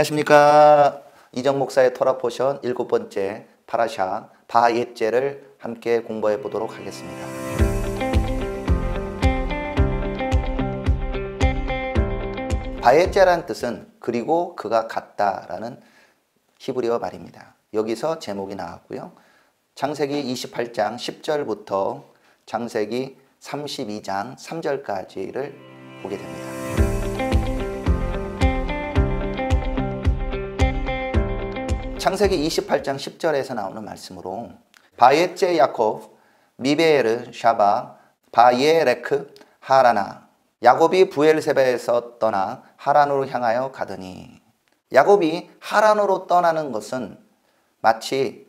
안녕하십니까. 이정 목사의 토라 포션 7번째 파라샤 바엣제를 함께 공부해 보도록 하겠습니다. 바엣제라는 뜻은 그리고 그가 갔다라는 히브리어 말입니다. 여기서 제목이 나왔고요. 창세기 28장 10절부터 창세기 32장 3절까지를 보게 됩니다. 창세기 28장 10절에서 나오는 말씀으로 바엣제 야콥 미베에르 샤바 바예레크 하라나 야곱이 부엘세바에서 떠나 하란으로 향하여 가더니 야곱이 하란으로 떠나는 것은 마치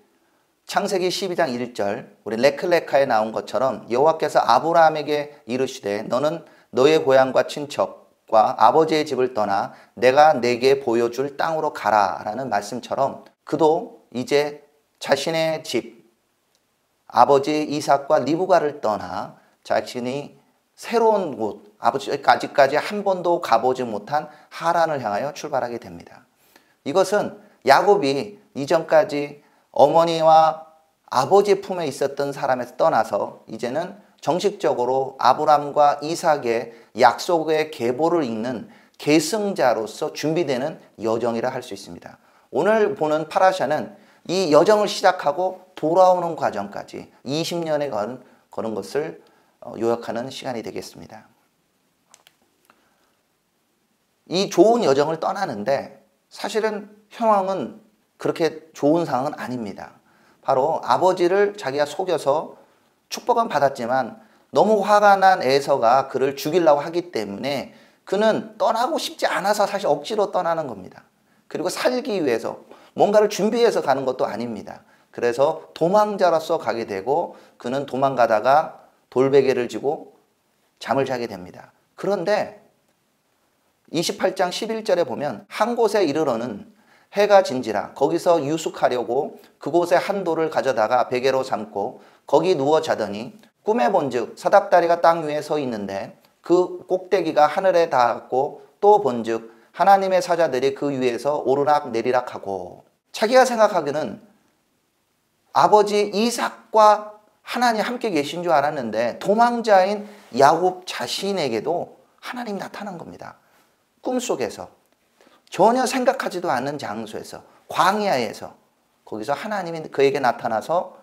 창세기 12장 1절 우리 레클레카에 나온 것처럼 여호와께서 아브라함에게 이르시되 너는 너의 고향과 친척과 아버지의 집을 떠나 내가 내게 보여줄 땅으로 가라 라는 말씀처럼 그도 이제 자신의 집 아버지 이삭과 리브가를 떠나 자신이 새로운 곳 아버지까지 한 번도 가보지 못한 하란을 향하여 출발하게 됩니다. 이것은 야곱이 이전까지 어머니와 아버지 품에 있었던 사람에서 떠나서 이제는 정식적으로 아브람과 이삭의 약속의 계보를 잇는 계승자로서 준비되는 여정이라 할 수 있습니다. 오늘 보는 파라샤는 이 여정을 시작하고 돌아오는 과정까지 20년에 거는 것을 요약하는 시간이 되겠습니다. 이 좋은 여정을 떠나는데 사실은 상황은 그렇게 좋은 상황은 아닙니다. 바로 아버지를 자기가 속여서 축복은 받았지만 너무 화가 난 에서가 그를 죽이려고 하기 때문에 그는 떠나고 싶지 않아서 사실 억지로 떠나는 겁니다. 그리고 살기 위해서 뭔가를 준비해서 가는 것도 아닙니다. 그래서 도망자로서 가게 되고 그는 도망가다가 돌베개를 지고 잠을 자게 됩니다. 그런데 28장 11절에 보면 한 곳에 이르러는 해가 진지라 거기서 유숙하려고 그곳에 한 돌을 가져다가 베개로 삼고 거기 누워 자더니 꿈에 본즉 사닥다리가 땅 위에 서 있는데 그 꼭대기가 하늘에 닿았고 또 본즉 하나님의 사자들이 그 위에서 오르락 내리락 하고 자기가 생각하기는 아버지 이삭과 하나님 함께 계신 줄 알았는데 도망자인 야곱 자신에게도 하나님이 나타난 겁니다. 꿈속에서 전혀 생각하지도 않는 장소에서 광야에서 거기서 하나님이 그에게 나타나서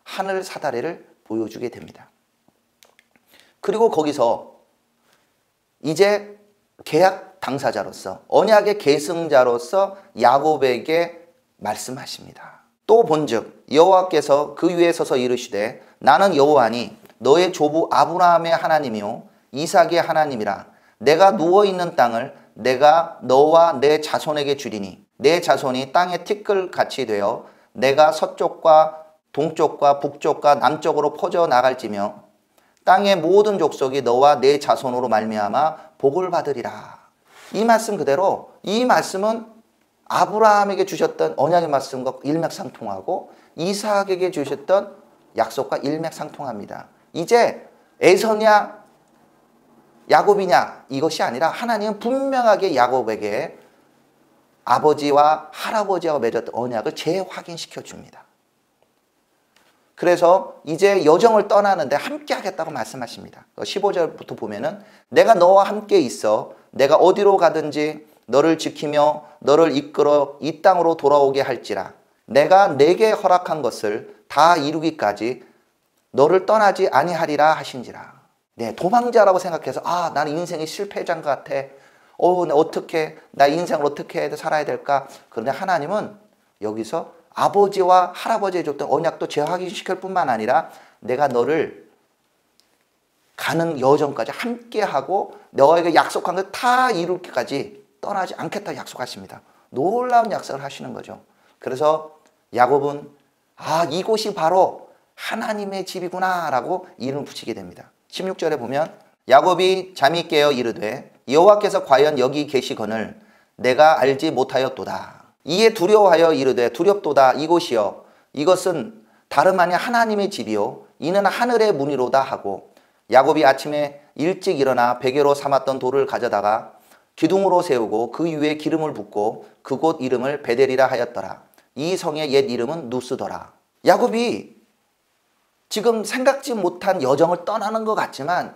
하늘 사다리를 보여주게 됩니다. 그리고 거기서 이제 계약 당사자로서 언약의 계승자로서 야곱에게 말씀하십니다. 또 본즉 여호와께서 그 위에 서서 이르시되 나는 여호와니 너의 조부 아브라함의 하나님이요 이삭의 하나님이라 내가 누워있는 땅을 내가 너와 내 자손에게 주리니 내 자손이 땅의 티끌같이 되어 내가 서쪽과 동쪽과 북쪽과 남쪽으로 퍼져 나갈지며 땅의 모든 족속이 너와 내 자손으로 말미암아 복을 받으리라. 이 말씀 그대로 이 말씀은 아브라함에게 주셨던 언약의 말씀과 일맥상통하고 이삭에게 주셨던 약속과 일맥상통합니다. 이제 에서냐 야곱이냐 이것이 아니라 하나님은 분명하게 야곱에게 아버지와 할아버지와 맺었던 언약을 재확인시켜 줍니다. 그래서 이제 여정을 떠나는데 함께 하겠다고 말씀하십니다. 15절부터 보면은 내가 너와 함께 있어 내가 어디로 가든지 너를 지키며 너를 이끌어 이 땅으로 돌아오게 할지라 내가 내게 허락한 것을 다 이루기까지 너를 떠나지 아니하리라 하신지라. 네, 도망자라고 생각해서 나는 인생의 실패자인 것 같아. 나 인생을 어떻게 살아야 될까? 그런데 하나님은 여기서 아버지와 할아버지에 줬던 언약도 재확인시킬 뿐만 아니라 내가 너를 가는 여정까지 함께하고 너에게 약속한 것 다 이룰기까지 떠나지 않겠다고 약속하십니다. 놀라운 약속을 하시는 거죠. 그래서 야곱은 이곳이 바로 하나님의 집이구나 라고 이름을 붙이게 됩니다. 16절에 보면 야곱이 잠이 깨어 이르되 여호와께서 과연 여기 계시거늘 내가 알지 못하였도다. 이에 두려워하여 이르되 두렵도다 이곳이여 이것은 다름 아닌 하나님의 집이요 이는 하늘의 문이로다 하고 야곱이 아침에 일찍 일어나 베개로 삼았던 돌을 가져다가 기둥으로 세우고 그 위에 기름을 붓고 그곳 이름을 베델이라 하였더라. 이 성의 옛 이름은 누스더라. 야곱이 지금 생각지 못한 여정을 떠나는 것 같지만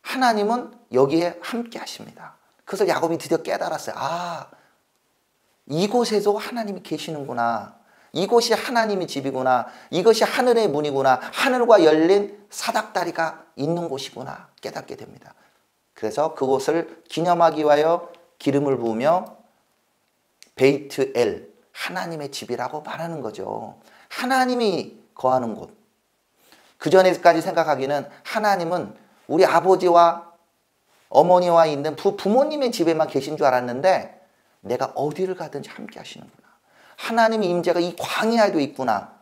하나님은 여기에 함께 하십니다. 그래서 야곱이 드디어 깨달았어요. 아, 이곳에도 하나님이 계시는구나. 이곳이 하나님의 집이구나. 이것이 하늘의 문이구나. 하늘과 열린 사닥다리가 있는 곳이구나. 깨닫게 됩니다. 그래서 그곳을 기념하기 위하여 기름을 부으며 베이트 엘, 하나님의 집이라고 말하는 거죠. 하나님이 거하는 곳. 그 전에까지 생각하기는 하나님은 우리 아버지와 어머니와 있는 부모님의 집에만 계신 줄 알았는데 내가 어디를 가든지 함께 하시는구나. 하나님의 임재가 이 광야에도 있구나.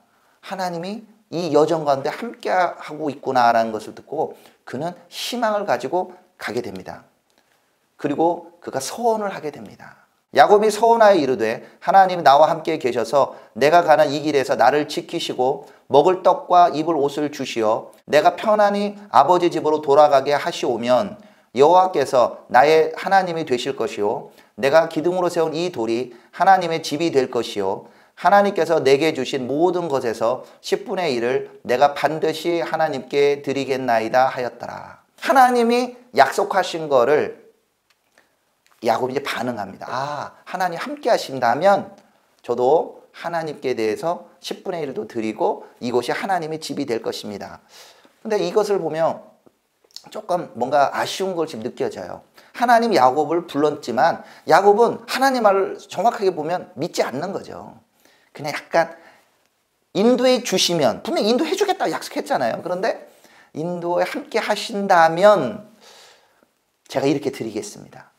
하나님이 이 여정 가운데 함께 하고 있구나라는 것을 듣고 그는 희망을 가지고 가게 됩니다. 그리고 그가 서원을 하게 됩니다. 야곱이 서원하여 이르되 하나님이 나와 함께 계셔서 내가 가는 이 길에서 나를 지키시고 먹을 떡과 입을 옷을 주시어 내가 편안히 아버지 집으로 돌아가게 하시오면 여호와께서 나의 하나님이 되실 것이요 내가 기둥으로 세운 이 돌이 하나님의 집이 될 것이요 하나님께서 내게 주신 모든 것에서 10분의 1을 내가 반드시 하나님께 드리겠나이다 하였더라. 하나님이 약속하신 거를 야곱이 이제 반응합니다. 아, 하나님 함께 하신다면 저도 하나님께 대해서 10분의 1도 드리고 이곳이 하나님의 집이 될 것입니다. 근데 이것을 보면 조금 뭔가 아쉬운 것이 느껴져요. 하나님 야곱을 불렀지만 야곱은 하나님 말을 정확하게 보면 믿지 않는 거죠. 그냥 약간 인도해 주시면, 분명히 인도해 주겠다고 약속했잖아요. 그런데 인도에 함께 하신다면 제가 이렇게 드리겠습니다.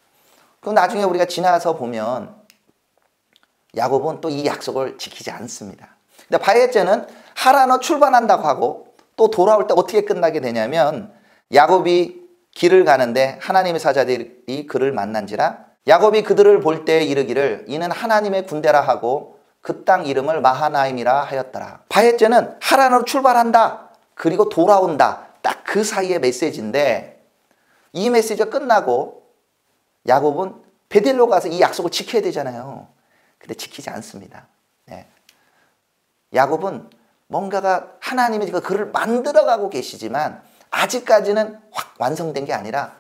그럼 나중에 우리가 지나서 보면 야곱은 또 이 약속을 지키지 않습니다. 근데 바에제는 하란으로 출발한다고 하고 또 돌아올 때 어떻게 끝나게 되냐면 야곱이 길을 가는데 하나님의 사자들이 그를 만난지라 야곱이 그들을 볼 때 이르기를 이는 하나님의 군대라 하고 그 땅 이름을 마하나임이라 하였더라. 바에제는 하란으로 출발한다. 그리고 돌아온다. 딱 그 사이의 메시지인데 이 메시지가 끝나고 야곱은 베델로 가서 이 약속을 지켜야 되잖아요. 근데 지키지 않습니다. 네. 야곱은 뭔가가 하나님이 그를 만들어가고 계시지만 아직까지는 확 완성된 게 아니라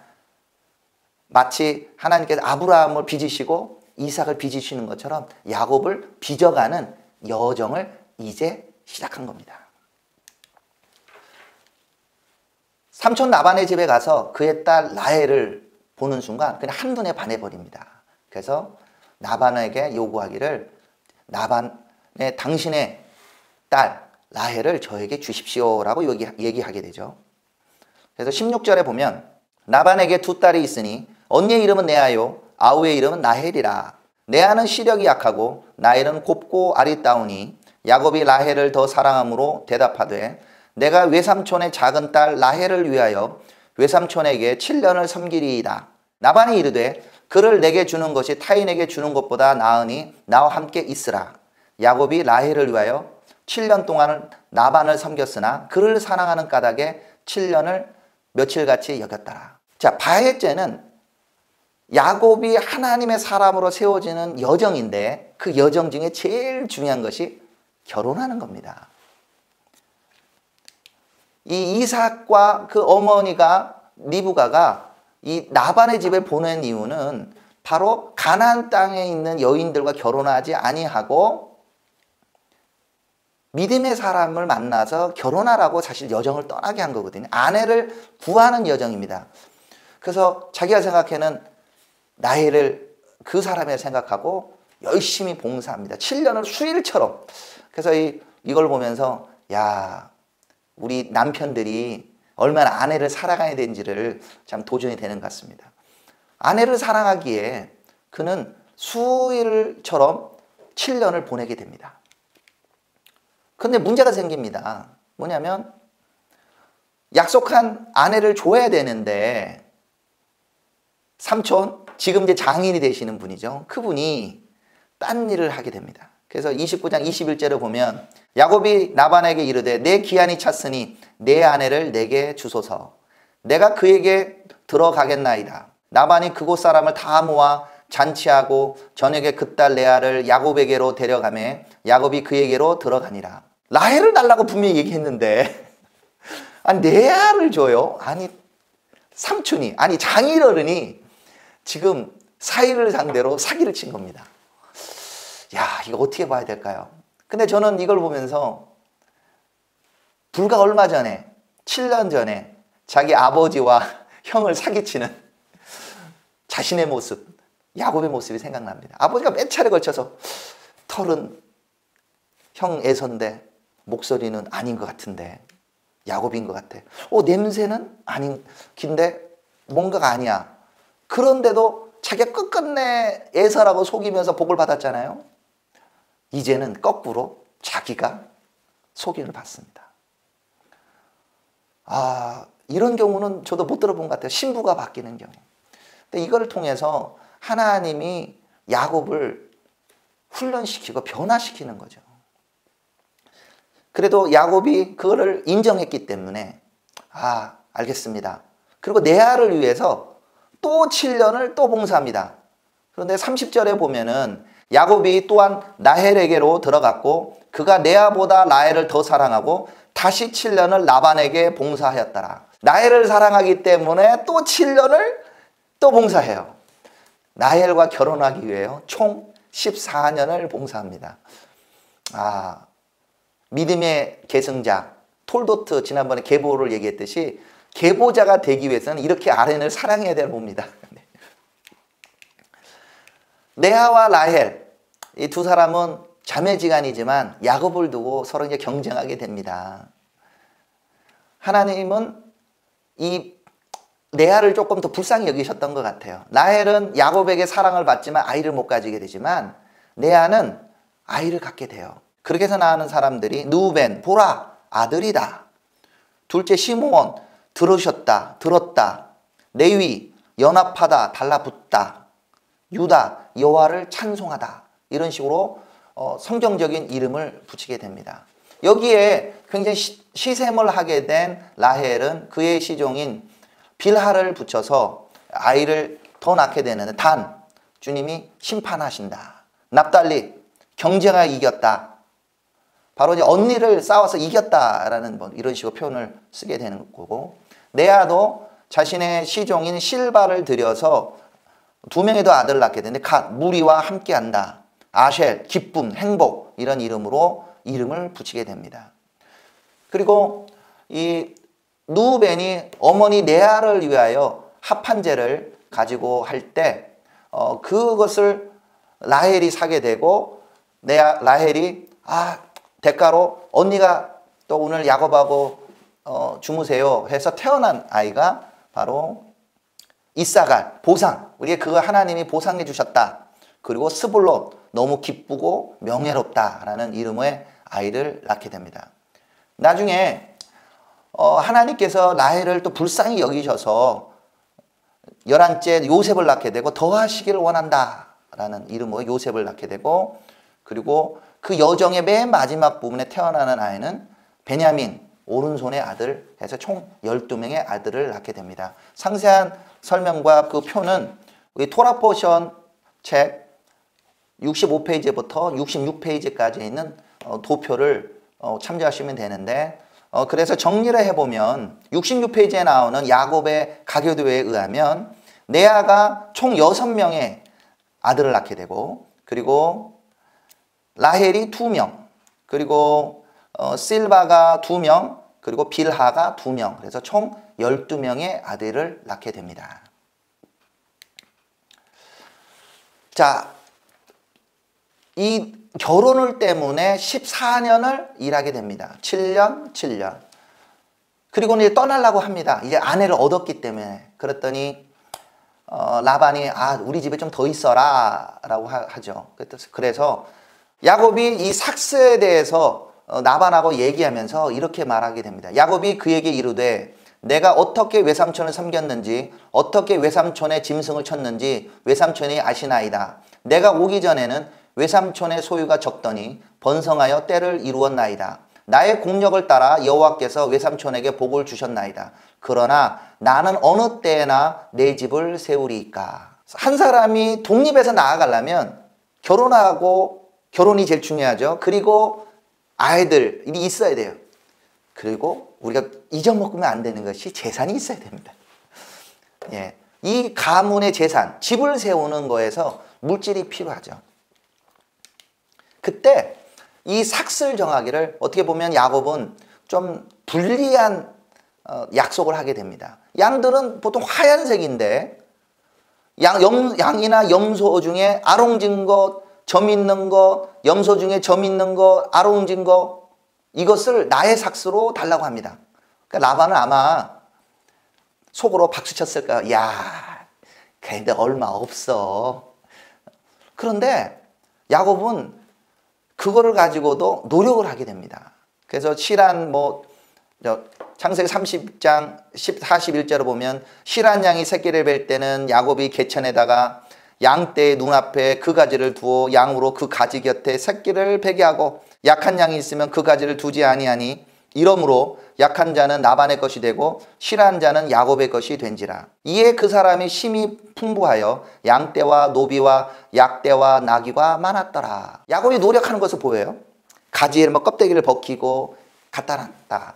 마치 하나님께서 아브라함을 빚으시고 이삭을 빚으시는 것처럼 야곱을 빚어가는 여정을 이제 시작한 겁니다. 삼촌 라반의 집에 가서 그의 딸 라헬을 보는 순간 그냥 한눈에 반해버립니다. 그래서 라반에게 요구하기를 라반의 당신의 딸 라헬을 저에게 주십시오라고 얘기하게 되죠. 그래서 16절에 보면 라반에게 두 딸이 있으니 언니의 이름은 레아요 아우의 이름은 라헬이라. 레아는 시력이 약하고 라헬은 곱고 아리따우니 야곱이 라헬을 더 사랑함으로 대답하되 내가 외삼촌의 작은 딸 라헬을 위하여 외삼촌에게 7년을 섬기리이다. 라반이 이르되 그를 내게 주는 것이 타인에게 주는 것보다 나으니 나와 함께 있으라. 야곱이 라헬을 위하여 7년 동안은 라반을 섬겼으나 그를 사랑하는 까닭에 7년을 며칠같이 여겼더라. 자, 바에제는 야곱이 하나님의 사람으로 세워지는 여정인데 그 여정 중에 제일 중요한 것이 결혼하는 겁니다. 이 이삭과 그 어머니가 리브가가 이 라반의 집에 보낸 이유는 바로 가나안 땅에 있는 여인들과 결혼하지 아니하고 믿음의 사람을 만나서 결혼하라고 사실 여정을 떠나게 한 거거든요. 아내를 구하는 여정입니다. 그래서 자기가 생각하는 나이를 그 사람을 생각하고 열심히 봉사합니다. 7년을 수일처럼. 그래서 이걸 보면서 야, 우리 남편들이 얼마나 아내를 사랑해야 되는지를 참 도전이 되는 것 같습니다. 아내를 사랑하기에 그는 수일처럼 7년을 보내게 됩니다. 그런데 문제가 생깁니다. 뭐냐면 약속한 아내를 줘야 되는데 삼촌, 지금 이제 장인이 되시는 분이죠. 그분이 딴 일을 하게 됩니다. 그래서 29장 21절을 보면 야곱이 라반에게 이르되 내 기한이 찼으니 내 아내를 내게 주소서. 내가 그에게 들어가겠나이다. 라반이 그곳 사람을 다 모아 잔치하고 저녁에 그 딸 레아를 야곱에게로 데려가매 야곱이 그에게로 들어가니라. 라헬을 달라고 분명히 얘기했는데 아니 레아를 줘요? 아니 삼촌이, 아니 장인어른이 지금 사위를 상대로 사기를 친 겁니다. 야, 이거 어떻게 봐야 될까요? 근데 저는 이걸 보면서 불과 얼마 전에 7년 전에 자기 아버지와 형을 사기치는 자신의 모습, 야곱의 모습이 생각납니다. 아버지가 몇 차례 걸쳐서 털은 형 애선데 목소리는 아닌 것 같은데 야곱인 것 같아. 냄새는 아닌 긴데 뭔가가 아니야. 그런데도 자기가 끝끝내 에서라고 속이면서 복을 받았잖아요. 이제는 거꾸로 자기가 속임을 받습니다. 이런 경우는 저도 못 들어본 것 같아요. 신부가 바뀌는 경우. 근데 이걸 통해서 하나님이 야곱을 훈련시키고 변화시키는 거죠. 그래도 야곱이 그거를 인정했기 때문에 알겠습니다. 그리고 레아를 위해서 또 7년을 또 봉사합니다. 그런데 30절에 보면은 야곱이 또한 라헬에게로 들어갔고 그가 레아보다 라헬을 더 사랑하고 다시 7년을 라반에게 봉사하였더라. 라헬을 사랑하기 때문에 또 7년을 또 봉사해요. 라헬과 결혼하기 위해요. 총 14년을 봉사합니다. 믿음의 계승자 톨도트 지난번에 계보를 얘기했듯이 계보자가 되기 위해서는 이렇게 아렌을 사랑해야 되는 봅니다. 레아와 라헬 이 두 사람은 자매지간이지만 야곱을 두고 서로 이제 경쟁하게 됩니다. 하나님은 이 레아를 조금 더 불쌍히 여기셨던 것 같아요. 라헬은 야곱에게 사랑을 받지만 아이를 못 가지게 되지만 레아는 아이를 갖게 돼요. 그렇게 해서 낳는 사람들이 누벤, 보라, 아들이다. 둘째 시므온, 들으셨다, 들었다. 레위, 연합하다, 달라붙다. 유다, 여호와를 찬송하다. 이런 식으로 성경적인 이름을 붙이게 됩니다. 여기에 굉장히 시샘을 하게 된 라헬은 그의 시종인 빌하를 붙여서 아이를 더 낳게 되는데 단, 주님이 심판하신다. 납달리, 경쟁하여 이겼다. 바로 이제 언니를 싸워서 이겼다라는 이런 식으로 표현을 쓰게 되는 거고, 레아도 자신의 시종인 실바를 들여서 두 명의 더 아들을 낳게 되는데 갓, 무리와 함께한다. 아셸, 기쁨, 행복 이런 이름으로 이름을 붙이게 됩니다. 그리고 이 누벤이 어머니 레아를 위하여 합판제를 가지고 할 때 그것을 라헬이 사게 되고 라헬이 대가로 언니가 또 오늘 야곱하고 주무세요 해서 태어난 아이가 바로 이사갈, 보상. 우리의 그거 하나님이 보상해 주셨다. 그리고 스불론, 너무 기쁘고 명예롭다라는 이름의 아이를 낳게 됩니다. 나중에 하나님께서 라헬을 또 불쌍히 여기셔서 11째 요셉을 낳게 되고 더하시기를 원한다라는 이름으로 요셉을 낳게 되고, 그리고 그 여정의 맨 마지막 부분에 태어나는 아이는 베냐민, 오른손의 아들 해서 총 12명의 아들을 낳게 됩니다. 상세한 설명과 그 표는 우리 토라 포션 책 65페이지부터 66페이지까지 있는 도표를 참조하시면 되는데, 그래서 정리를 해보면 66페이지에 나오는 야곱의 가교도에 의하면 레아가 총 6명의 아들을 낳게 되고, 그리고 라헬이 2명, 그리고 실바가 2명, 그리고 빌하가 2명, 그래서 총 12명의 아들을 낳게 됩니다. 자, 이 결혼을 때문에 14년을 일하게 됩니다. 7년. 그리고 이제 떠나려고 합니다. 이제 아내를 얻었기 때문에. 그랬더니 라반이 우리 집에 좀 더 있어라 라고 하죠. 그래서 야곱이 이 삭스에 대해서 라반하고 얘기하면서 이렇게 말하게 됩니다. 야곱이 그에게 이르되 내가 어떻게 외삼촌을 섬겼는지 어떻게 외삼촌의 짐승을 쳤는지 외삼촌이 아시나이다. 내가 오기 전에는 외삼촌의 소유가 적더니 번성하여 때를 이루었나이다. 나의 공력을 따라 여호와께서 외삼촌에게 복을 주셨나이다. 그러나 나는 어느 때나 내 집을 세우리이까. 한 사람이 독립해서 나아가려면 결혼하고, 결혼이 제일 중요하죠. 그리고 아이들이 있어야 돼요. 그리고 우리가 잊어먹으면 안 되는 것이 재산이 있어야 됩니다. 예, 이 가문의 재산, 집을 세우는 거에서 물질이 필요하죠. 그때 이 삭슬 정하기를 어떻게 보면 야곱은 좀 불리한 약속을 하게 됩니다. 양들은 보통 하얀색인데 양이나 염소 중에 아롱진 것, 점 있는 것, 염소 중에 점 있는 것, 아롱진 것, 이것을 나의 삭스로 달라고 합니다. 그러니까 라반은 아마 속으로 박수 쳤을 거야. 야, 걔네 얼마 없어. 그런데 야곱은 그거를 가지고도 노력을 하게 됩니다. 그래서 실한 창세기 30장 41절을 보면 실한 양이 새끼를 뵐 때는 야곱이 개천에다가 양떼의 눈앞에 그 가지를 두어 양으로 그 가지 곁에 새끼를 베게 하고 약한 양이 있으면 그 가지를 두지 아니하니 이러므로 약한 자는 라반의 것이 되고 실한 자는 야곱의 것이 된지라. 이에 그 사람이 심히 풍부하여 양떼와 노비와 약떼와 나귀가 많았더라. 야곱이 노력하는 것을 보여요. 가지에 껍데기를 벗기고 갖다 놨다.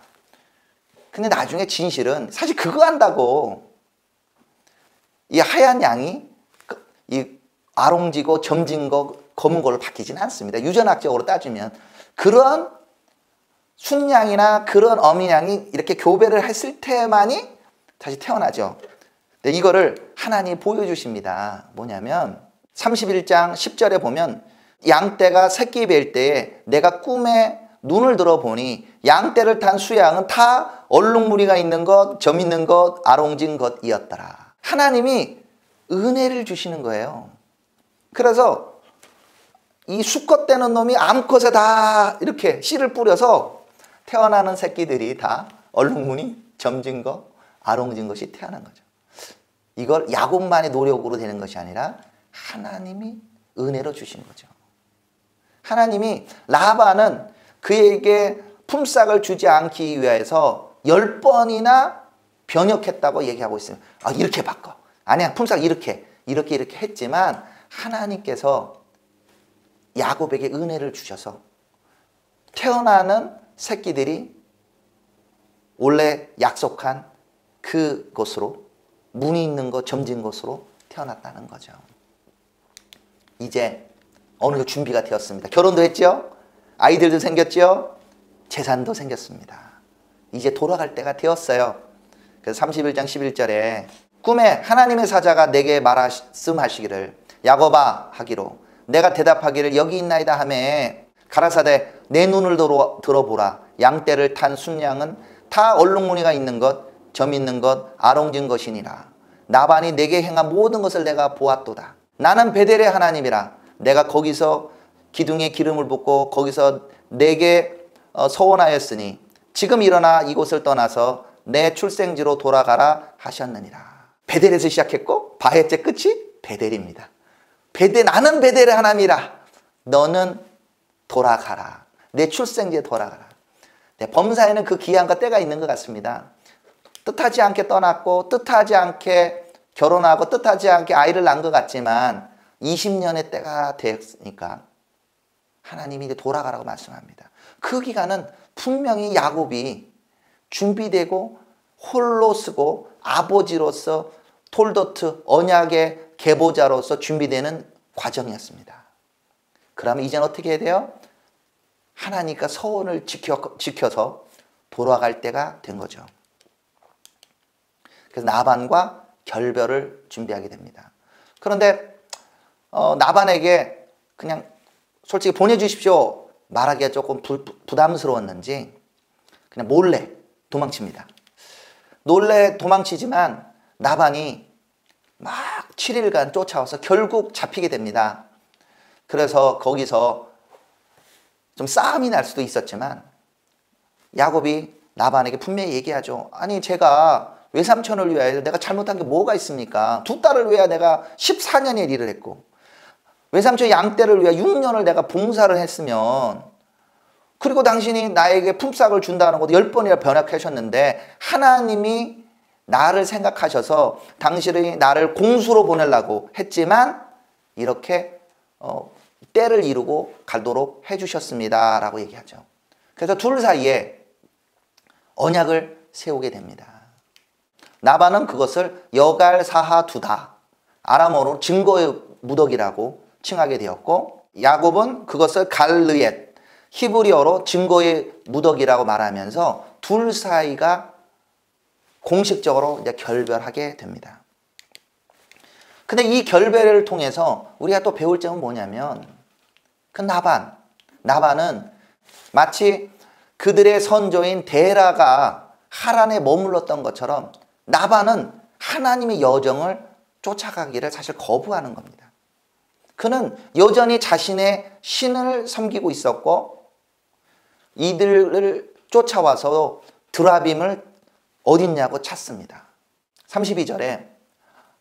근데 나중에 진실은 사실 그거 한다고 이 하얀 양이 이 아롱지고 점진 거 검은 걸로 바뀌지는 않습니다. 유전학적으로 따지면 그런 순양이나 그런 어미양이 이렇게 교배를 했을 때만이 다시 태어나죠. 근데 이거를 하나님이 보여주십니다. 뭐냐면 31장 10절에 보면 양떼가 새끼 뵐 때에 내가 꿈에 눈을 들어보니 양떼를 탄 수양은 다 얼룩무늬가 있는 것, 점 있는 것, 아롱진 것이었더라. 하나님이 은혜를 주시는 거예요. 그래서 이 수컷되는 놈이 암컷에 다 이렇게 씨를 뿌려서 태어나는 새끼들이 다 얼룩무늬, 점진 것, 아롱진 것이 태어난 거죠. 이걸 야곱만의 노력으로 되는 것이 아니라 하나님이 은혜로 주신 거죠. 하나님이 라반은 그에게 품삯을 주지 않기 위해서 10번이나 변역했다고 얘기하고 있습니다. 아, 이렇게 바꿔. 아니야, 품삯 이렇게 했지만 하나님께서 야곱에게 은혜를 주셔서 태어나는 새끼들이 원래 약속한 그곳으로 무늬 있는 것, 점진 곳으로 태어났다는 거죠. 이제 어느 정도 준비가 되었습니다. 결혼도 했죠? 아이들도 생겼죠? 재산도 생겼습니다. 이제 돌아갈 때가 되었어요. 그래서 31장 11절에 꿈에 하나님의 사자가 내게 말씀하시기를 야곱아 하기로 내가 대답하기를 여기 있나이다 하매 가라사대 내 눈을 들어보라. 양떼를 탄 순양은 다 얼룩무늬가 있는 것, 점 있는 것, 아롱진 것이니라. 라반이 내게 행한 모든 것을 내가 보았도다. 나는 베델의 하나님이라. 내가 거기서 기둥에 기름을 붓고 거기서 내게 서원하였으니 지금 일어나 이곳을 떠나서 내 출생지로 돌아가라 하셨느니라. 베델에서 시작했고 바헤째 끝이 베델입니다. 나는 베델의 하나님이라. 너는 돌아가라. 내 출생지에 돌아가라. 범사에는 그 기한과 때가 있는 것 같습니다. 뜻하지 않게 떠났고 뜻하지 않게 결혼하고 뜻하지 않게 아이를 낳은 것 같지만 20년의 때가 되었으니까 하나님이 이제 돌아가라고 말씀합니다. 그 기간은 분명히 야곱이 준비되고 홀로 쓰고 아버지로서 톨더트 언약의 계보자로서 준비되는 과정이었습니다. 그러면 이제는 어떻게 해야 돼요? 하나님과 서원을 지켜서 돌아갈 때가 된 거죠. 그래서 나반과 결별을 준비하게 됩니다. 그런데 나반에게 그냥 솔직히 보내주십시오 말하기가 조금 부담스러웠는지 그냥 몰래 도망칩니다. 몰래 도망치지만 나반이 막 7일간 쫓아와서 결국 잡히게 됩니다. 그래서 거기서 좀 싸움이 날 수도 있었지만 야곱이 라반에게 분명히 얘기하죠. 아니 제가 외삼촌을 위하여 내가 잘못한 게 뭐가 있습니까? 두 딸을 위하여 내가 14년의 일을 했고 외삼촌 양떼를 위하여 6년을 내가 봉사를 했으면 그리고 당신이 나에게 품삯을 준다는 것도 10번이나 변약하셨는데 하나님이 나를 생각하셔서 당신이 나를 공수로 보내려고 했지만 이렇게 때를 이루고 가도록 해주셨습니다 라고 얘기하죠. 그래서 둘 사이에 언약을 세우게 됩니다. 나반은 그것을 여갈사하두다, 아람어로 증거의 무더기라고 칭하게 되었고, 야곱은 그것을 갈르엣, 히브리어로 증거의 무더기라고 말하면서 둘 사이가 공식적으로 이제 결별하게 됩니다. 근데 이 결별을 통해서 우리가 또 배울 점은 뭐냐면, 그 나반은 마치 그들의 선조인 데라가 하란에 머물렀던 것처럼 나반은 하나님의 여정을 쫓아가기를 사실 거부하는 겁니다. 그는 여전히 자신의 신을 섬기고 있었고 이들을 쫓아와서 드라빔을 어딨냐고 찾습니다. 32절에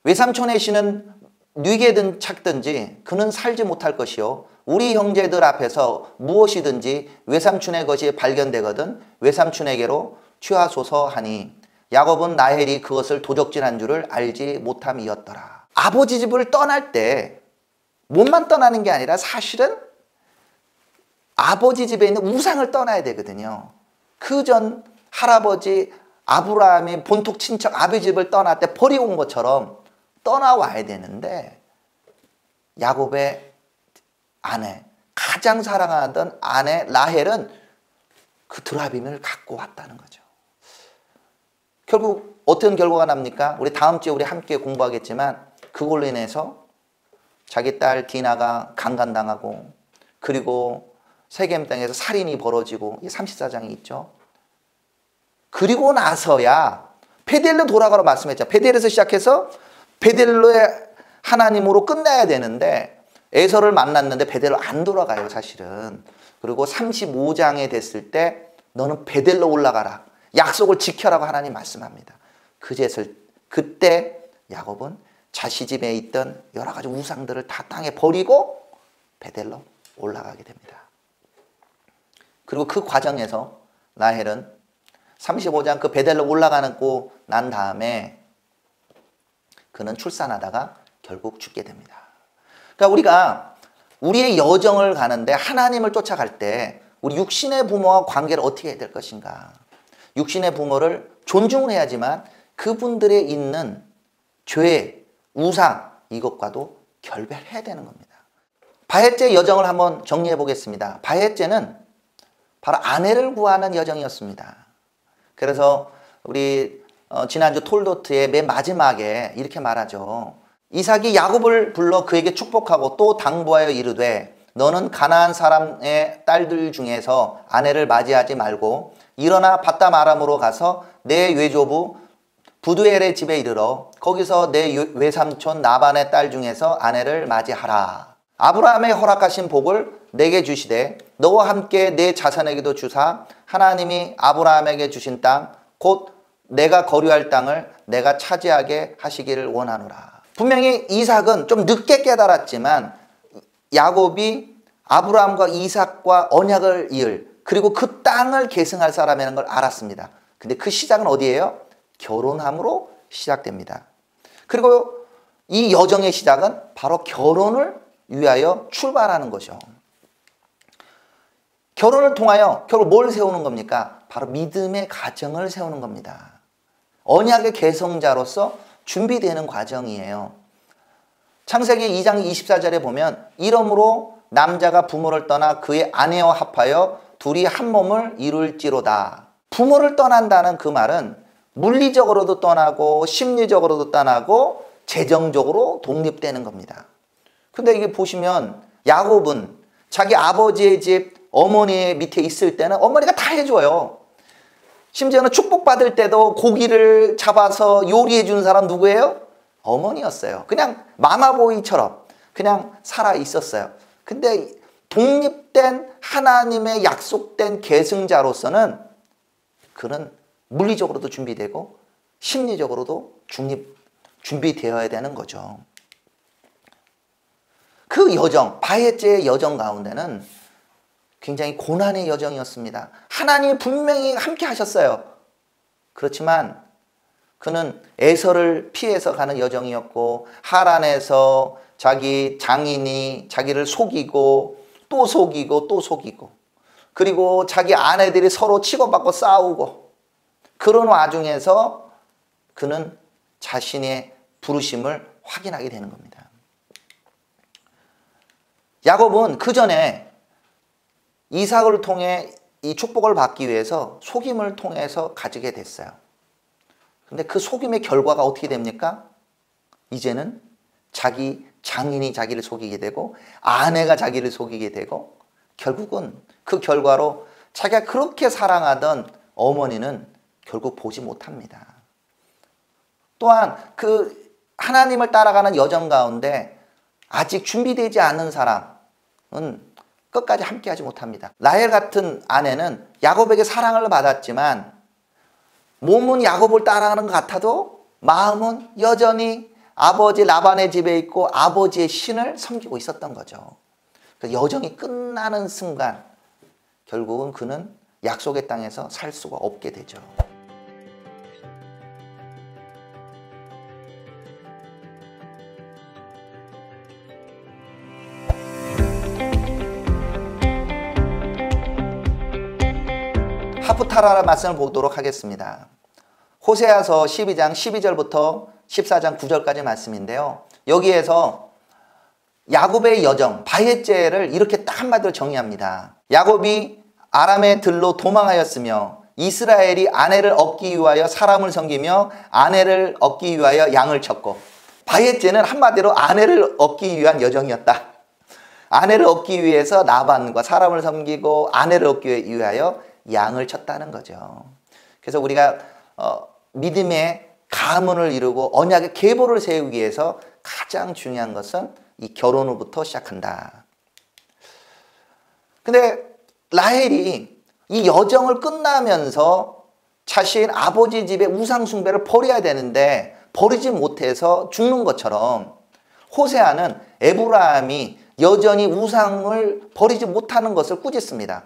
외삼촌의 신은 뉘게든 찾든지 그는 살지 못할 것이요 우리 형제들 앞에서 무엇이든지 외삼촌의 것이 발견되거든 외삼촌에게로 취하소서 하니 야곱은 라헬이 그것을 도적질한 줄을 알지 못함이었더라. 아버지 집을 떠날 때 몸만 떠나는 게 아니라 사실은 아버지 집에 있는 우상을 떠나야 되거든요. 그 전 할아버지 아브라함이 본토 친척 아버지 집을 떠날 때 버리고 온 것처럼 떠나와야 되는데 야곱의 아내, 가장 사랑하던 아내 라헬은 그 드라빔을 갖고 왔다는 거죠. 결국 어떤 결과가 납니까? 우리 다음 주에 우리 함께 공부하겠지만 그걸로 인해서 자기 딸 디나가 강간당하고 그리고 세겜 땅에서 살인이 벌어지고 이 34장이 있죠. 그리고 나서야 베델로 돌아가라 말씀했죠. 베델에서 시작해서 베델로의 하나님으로 끝나야 되는데 에서를 만났는데 베델로 안 돌아가요 사실은. 그리고 35장에 됐을 때 너는 베델로 올라가라. 약속을 지켜라고 하나님 말씀합니다. 그때 야곱은 자신 집에 있던 여러 가지 우상들을 다 땅에 버리고 베델로 올라가게 됩니다. 그리고 그 과정에서 라헬은 35장 그 베델로 올라가고 난 다음에 그는 출산하다가 결국 죽게 됩니다. 그러니까 우리가 우리의 여정을 가는데 하나님을 쫓아갈 때 우리 육신의 부모와 관계를 어떻게 해야 될 것인가. 육신의 부모를 존중을 해야지만 그분들에 있는 죄, 우상 이것과도 결별해야 되는 겁니다. 바헷제 여정을 한번 정리해 보겠습니다. 바헷제는 바로 아내를 구하는 여정이었습니다. 그래서 우리 지난주 톨도트의 맨 마지막에 이렇게 말하죠. 이삭이 야곱을 불러 그에게 축복하고 또 당부하여 이르되 너는 가나안 사람의 딸들 중에서 아내를 맞이하지 말고 일어나 바담 아람으로 가서 내 외조부 부두엘의 집에 이르러 거기서 내 외삼촌 나반의 딸 중에서 아내를 맞이하라. 아브라함의 허락하신 복을 내게 주시되 너와 함께 내 자손에게도 주사 하나님이 아브라함에게 주신 땅 곧 내가 거류할 땅을 내가 차지하게 하시기를 원하노라. 분명히 이삭은 좀 늦게 깨달았지만 야곱이 아브라함과 이삭과 언약을 이을 그리고 그 땅을 계승할 사람이라는 걸 알았습니다. 근데 그 시작은 어디예요? 결혼함으로 시작됩니다. 그리고 이 여정의 시작은 바로 결혼을 위하여 출발하는 거죠. 결혼을 통하여 결국 뭘 세우는 겁니까? 바로 믿음의 가정을 세우는 겁니다. 언약의 계승자로서 준비되는 과정이에요. 창세기 2장 24절에 보면 이러므로 남자가 부모를 떠나 그의 아내와 합하여 둘이 한 몸을 이룰지로다. 부모를 떠난다는 그 말은 물리적으로도 떠나고 심리적으로도 떠나고 재정적으로 독립되는 겁니다. 근데 이게 보시면 야곱은 자기 아버지의 집 어머니의 밑에 있을 때는 어머니가 다 해줘요. 심지어는 축복받을 때도 고기를 잡아서 요리해 주는 사람 누구예요? 어머니였어요. 그냥 마마보이처럼 그냥 살아 있었어요. 근데 독립된 하나님의 약속된 계승자로서는 그는 물리적으로도 준비되고 심리적으로도 준비되어야 되는 거죠. 그 여정, 바헷제의 여정 가운데는 굉장히 고난의 여정이었습니다. 하나님이 분명히 함께 하셨어요. 그렇지만 그는 에서를 피해서 가는 여정이었고, 하란에서 자기 장인이 자기를 속이고 또 속이고 또 속이고, 그리고 자기 아내들이 서로 치고받고 싸우고, 그런 와중에서 그는 자신의 부르심을 확인하게 되는 겁니다. 야곱은 그 전에 이삭을 통해 이 축복을 받기 위해서 속임을 통해서 가지게 됐어요. 근데 그 속임의 결과가 어떻게 됩니까? 이제는 자기 장인이 자기를 속이게 되고, 아내가 자기를 속이게 되고, 결국은 그 결과로 자기가 그렇게 사랑하던 어머니는 결국 보지 못합니다. 또한 그 하나님을 따라가는 여정 가운데 아직 준비되지 않은 사람은 끝까지 함께하지 못합니다. 라헬 같은 아내는 야곱에게 사랑을 받았지만 몸은 야곱을 따라가는 것 같아도 마음은 여전히 아버지 라반의 집에 있고 아버지의 신을 섬기고 있었던 거죠. 여정이 끝나는 순간 결국은 그는 약속의 땅에서 살 수가 없게 되죠. 하프타라라는 말씀을 보도록 하겠습니다. 호세아서 12장 12절부터 14장 9절까지 말씀인데요. 여기에서 야곱의 여정, 바헷제를 이렇게 딱 한마디로 정의합니다. 야곱이 아람의 들로 도망하였으며 이스라엘이 아내를 얻기 위하여 사람을 섬기며 아내를 얻기 위하여 양을 쳤고, 바헷제는 한마디로 아내를 얻기 위한 여정이었다. 아내를 얻기 위해서 라반과 사람을 섬기고 아내를 얻기 위하여 양을 쳤다는 거죠. 그래서 우리가 믿음의 가문을 이루고 언약의 계보를 세우기 위해서 가장 중요한 것은 이 결혼으로부터 시작한다. 근데 라헬이 이 여정을 끝나면서 자신 아버지 집의 우상 숭배를 버려야 되는데 버리지 못해서 죽는 것처럼, 호세아는 에브라임이 여전히 우상을 버리지 못하는 것을 꾸짖습니다.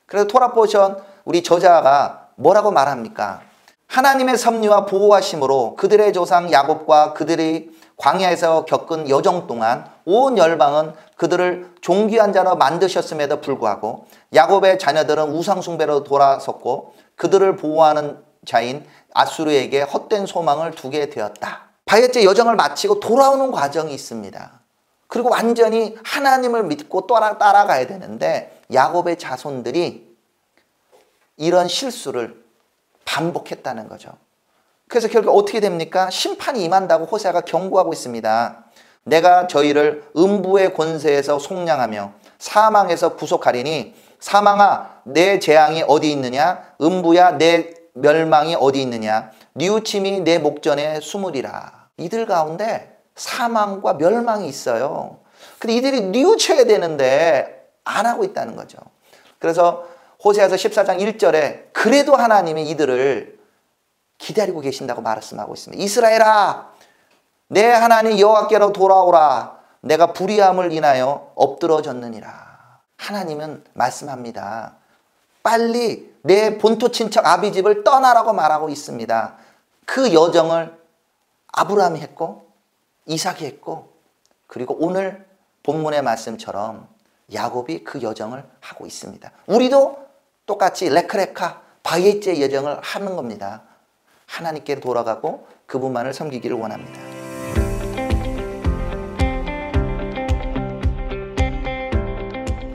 그래서 토라포션 우리 저자가 뭐라고 말합니까? 하나님의 섭리와 보호하심으로 그들의 조상 야곱과 그들이 광야에서 겪은 여정 동안 온 열방은 그들을 존귀한 자로 만드셨음에도 불구하고 야곱의 자녀들은 우상 숭배로 돌아섰고 그들을 보호하는 자인 아수르에게 헛된 소망을 두게 되었다. 바헷제 여정을 마치고 돌아오는 과정이 있습니다. 그리고 완전히 하나님을 믿고 따라가야 되는데 야곱의 자손들이 이런 실수를 반복했다는 거죠. 그래서 결국 어떻게 됩니까? 심판이 임한다고 호세아가 경고하고 있습니다. 내가 저희를 음부의 권세에서 속량하며 사망에서 구속하리니 사망아 내 재앙이 어디 있느냐? 음부야 내 멸망이 어디 있느냐? 뉘우침이 내 목전에 숨으리라. 이들 가운데 사망과 멸망이 있어요. 근데 이들이 뉘우쳐야 되는데 안 하고 있다는 거죠. 그래서 호세아서 14장 1절에 그래도 하나님이 이들을 기다리고 계신다고 말씀하고 있습니다. 이스라엘아, 내 하나님 여호와께로 돌아오라. 내가 불의함을 인하여 엎드러졌느니라. 하나님은 말씀합니다. 빨리 내 본토 친척 아비집을 떠나라고 말하고 있습니다. 그 여정을 아브라함이 했고 이삭이 했고, 그리고 오늘 본문의 말씀처럼 야곱이 그 여정을 하고 있습니다. 우리도 똑같이 레크레카 바헷제 여정을 하는 겁니다. 하나님께 돌아가고 그분만을 섬기기를 원합니다.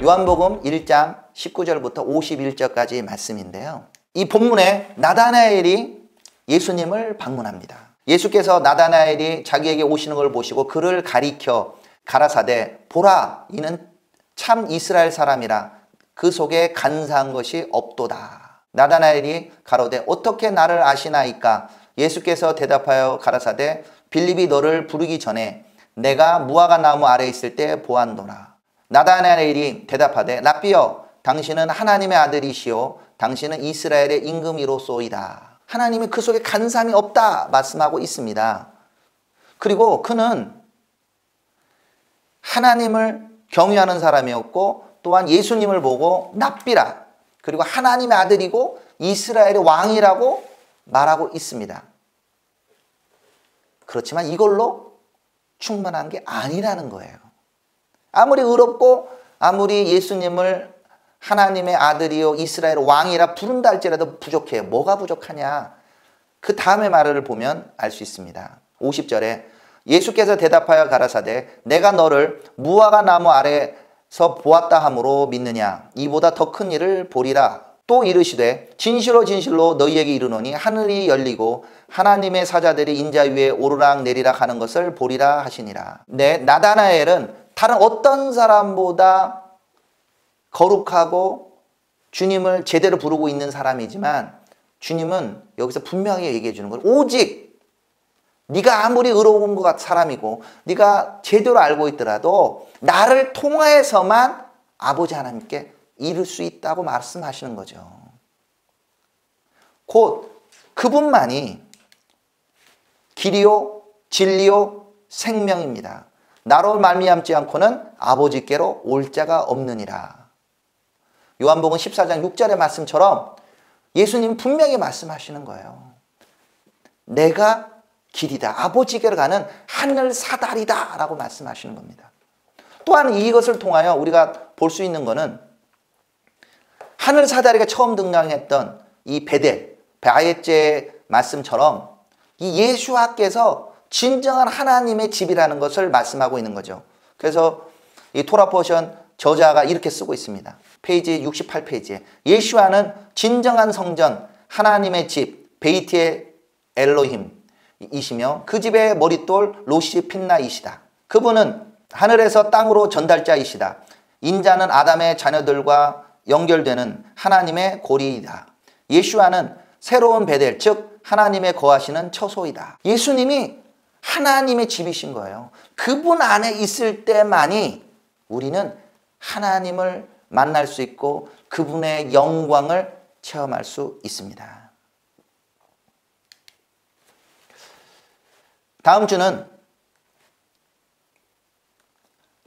요한복음 1장 19절부터 51절까지의 말씀인데요. 이 본문에 나다나엘이 예수님을 방문합니다. 예수께서 나다나엘이 자기에게 오시는 걸 보시고 그를 가리켜 가라사대 보라 이는 참 이스라엘 사람이라 그 속에 간사한 것이 없도다. 나다나엘이 가로되 어떻게 나를 아시나이까? 예수께서 대답하여 가라사대 빌립이 너를 부르기 전에 내가 무화과 나무 아래 있을 때 보았노라. 나다나엘이 대답하되 랍비여 당신은 하나님의 아들이시오 당신은 이스라엘의 임금이로소이다. 하나님이 그 속에 간사함이 없다 말씀하고 있습니다. 그리고 그는 하나님을 경외하는 사람이었고 또한 예수님을 보고 납비라, 그리고 하나님의 아들이고 이스라엘의 왕이라고 말하고 있습니다. 그렇지만 이걸로 충분한 게 아니라는 거예요. 아무리 의롭고 아무리 예수님을 하나님의 아들이요 이스라엘 왕이라 부른다 할지라도 부족해요. 뭐가 부족하냐? 그 다음의 말을 보면 알 수 있습니다. 50절에 예수께서 대답하여 가라사대 내가 너를 무화과 나무 아래서 보았다 함으로 믿느냐? 이보다 더 큰 일을 보리라. 또 이르시되 진실로 진실로 너희에게 이르노니 하늘이 열리고 하나님의 사자들이 인자 위에 오르락 내리락 하는 것을 보리라 하시니라. 네, 나다나엘은 다른 어떤 사람보다 거룩하고 주님을 제대로 부르고 있는 사람이지만 주님은 여기서 분명히 얘기해 주는 거예요. 오직 네가 아무리 의로운 것 같은 사람이고 네가 제대로 알고 있더라도 나를 통하여서만 아버지 하나님께 이룰 수 있다고 말씀하시는 거죠. 곧 그분만이 길이요 진리요 생명입니다. 나로 말미암지 않고는 아버지께로 올 자가 없느니라. 요한복음 14장 6절의 말씀처럼 예수님 분명히 말씀하시는 거예요. 내가 길이다. 아버지께로 가는 하늘 사다리다 라고 말씀하시는 겁니다. 또한 이것을 통하여 우리가 볼 수 있는 것은 하늘 사다리가 처음 등장했던 이 베델, 아예제의 말씀처럼 이 예수와께서 진정한 하나님의 집이라는 것을 말씀하고 있는 거죠. 그래서 이 토라 포션 저자가 이렇게 쓰고 있습니다. 페이지 68페이지에 예수와는 진정한 성전, 하나님의 집, 베이트의 엘로힘이시며 그 집의 머릿돌 로시 핀나이시다. 그분은 하늘에서 땅으로 전달자이시다. 인자는 아담의 자녀들과 연결되는 하나님의 고리이다. 예수와는 새로운 베델, 즉 하나님의 거하시는 처소이다. 예수님이 하나님의 집이신 거예요. 그분 안에 있을 때만이 우리는 하나님을 만날 수 있고 그분의 영광을 체험할 수 있습니다. 다음 주는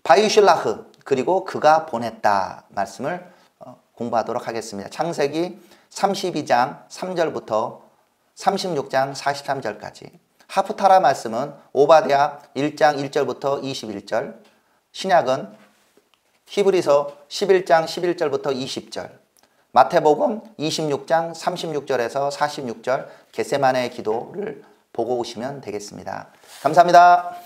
바이슐라흐 그리고 그가 보냈다 말씀을 공부하도록 하겠습니다. 창세기 32장 3절부터 36장 43절까지. 하프타라 말씀은 오바댜 1장 1절부터 21절, 신약은 히브리서 11장 11절부터 20절, 마태복음 26장 36절에서 46절 겟세마네의 기도를 보고 오시면 되겠습니다. 감사합니다.